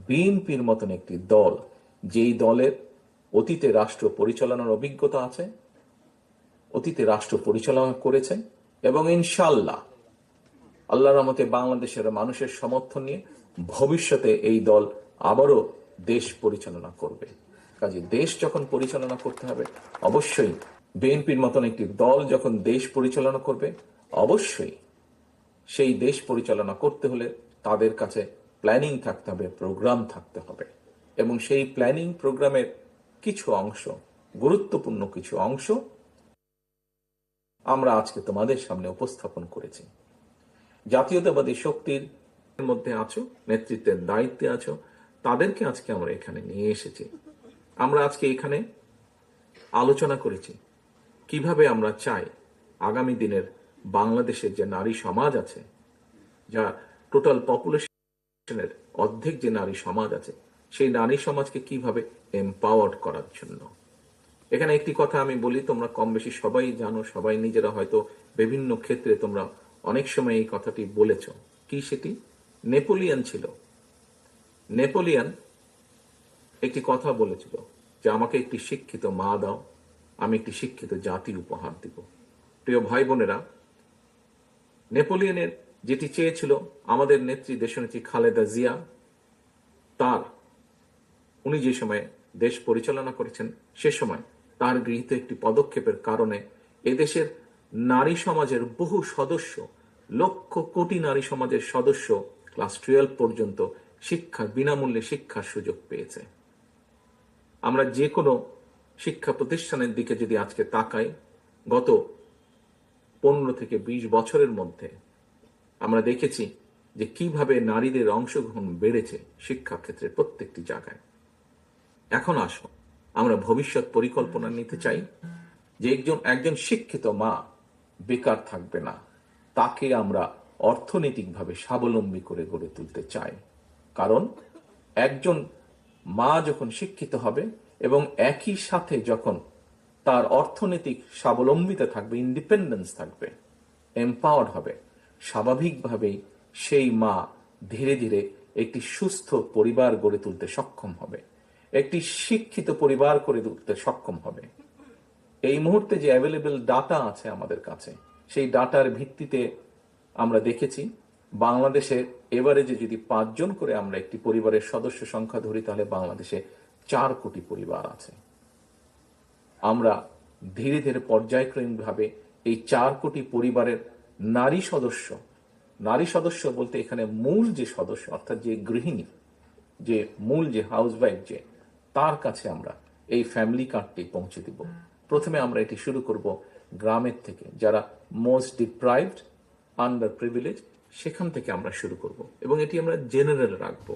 বিএনপির মতন একটি দল, যেই দলের অতীতে রাষ্ট্র পরিচালনার অভিজ্ঞতা আছে, অতীতে রাষ্ট্র পরিচালনা করেছে, এবং ইনশাল্লাহ আল্লাহর রহমতে বাংলাদেশের মানুষের সমর্থন নিয়ে ভবিষ্যতে এই দল আবারও দেশ পরিচালনা করবে। কাজে দেশ যখন পরিচালনা করতে হবে, অবশ্যই বিএনপির মতন একটি দল যখন দেশ পরিচালনা করবে, অবশ্যই সেই দেশ পরিচালনা করতে হলে তাদের কাছে প্ল্যানিং থাকতে হবে, প্রোগ্রাম থাকতে হবে, এবং সেই প্ল্যানিং প্রোগ্রামের কিছু অংশ, গুরুত্বপূর্ণ কিছু অংশ আমরা আজকে তোমাদের সামনে উপস্থাপন করেছি। জাতীয়তাবাদী শক্তির মধ্যে আছো, নেতৃত্বের দায়িত্বে আছো, তাদেরকে আজকে আমরা এখানে নিয়ে এসেছি। আমরা আজকে এখানে আলোচনা করেছি কিভাবে আমরা চাই আগামী দিনের বাংলাদেশের যে নারী সমাজ আছে, যা টোটাল পপুলেশনের অর্ধেক যে নারী সমাজ আছে, সেই নারী সমাজকে কিভাবে এম্পাওয়ার্ড করার জন্য। এখানে একটি কথা আমি বলি, তোমরা কম বেশি সবাই জানো, সবাই নিজেরা হয়তো বিভিন্ন ক্ষেত্রে তোমরা অনেক সময় এই কথাটি বলেছ। কি সেটি? নেপোলিয়ান ছিল, নেপোলিয়ান একটি কথা বলেছিল যে আমাকে একটি শিক্ষিত মা দাও, আমি একটি শিক্ষিত জাতি উপহার দিব। প্রিয় ভাই বোনেরা, নেপোলিয়নের যেটি চেয়েছিল আমাদের নেত্রী দেশনেত্রী খালেদা জিয়া, উনি যে সময় দেশ পরিচালনা করেছেন, সে সময় তার গৃহীত একটি পদক্ষেপের কারণে এদেশের নারী সমাজের বহু সদস্য, লক্ষ কোটি নারী সমাজের সদস্য ক্লাস 12 পর্যন্ত বিনামূল্যে শিক্ষার সুযোগ পেয়েছে। আমরা যে কোনো শিক্ষা প্রতিষ্ঠানের দিকে যদি আজকে তাকাই, গত 15 থেকে 20 বছরের মধ্যে আমরা দেখেছি যে কিভাবে নারীদের অংশগ্রহণ বেড়েছে শিক্ষাক্ষেত্রে প্রত্যেকটি জায়গায়। এখন আসো, আমরা ভবিষ্যৎ পরিকল্পনা নিতে চাই যে একজন শিক্ষিত মা বেকার থাকবে না, তাকে আমরা অর্থনৈতিকভাবে স্বাবলম্বী করে গড়ে তুলতে চাই। কারণ একজন মা যখন শিক্ষিত হবে এবং একই সাথে যখন তার অর্থনৈতিক স্বাবলম্বিতা থাকবে, ইন্ডিপেন্ডেন্স থাকবে, এম্পাওয়ার্ড হবে, স্বাভাবিকভাবেই সেই মা ধীরে ধীরে একটি সুস্থ পরিবার গড়ে তুলতে সক্ষম হবে, একটি শিক্ষিত পরিবার করে তুলতে সক্ষম হবে। এই মুহূর্তে যে অ্যাভেলেবল ডাটা আছে আমাদের কাছে, সেই ডাটার ভিত্তিতে আমরা দেখেছি বাংলাদেশে এভারেজে যদি 5 জন করে আমরা একটি পরিবারের সদস্য সংখ্যা ধরি, তাহলে বাংলাদেশে 4 কোটি পরিবার আছে। আমরা ধীরে ধীরে পর্যায়ক্রমিকভাবে এই 4 কোটি পরিবারের নারী সদস্য বলতে এখানে মূল যে সদস্য, অর্থাৎ যে গৃহিণী, যে মূল যে হাউসওয়াইফ, যে তার কাছে আমরা এই ফ্যামিলি কার্ডটি পৌঁছে দিব। প্রথমে আমরা এটি শুরু করব গ্রামের থেকে, যারা মোস্ট ডিপ্রাইভড, আন্ডার প্রিভিলেজ, সেখান থেকে আমরা শুরু করব, এবং এটি আমরা জেনারেল রাখবো।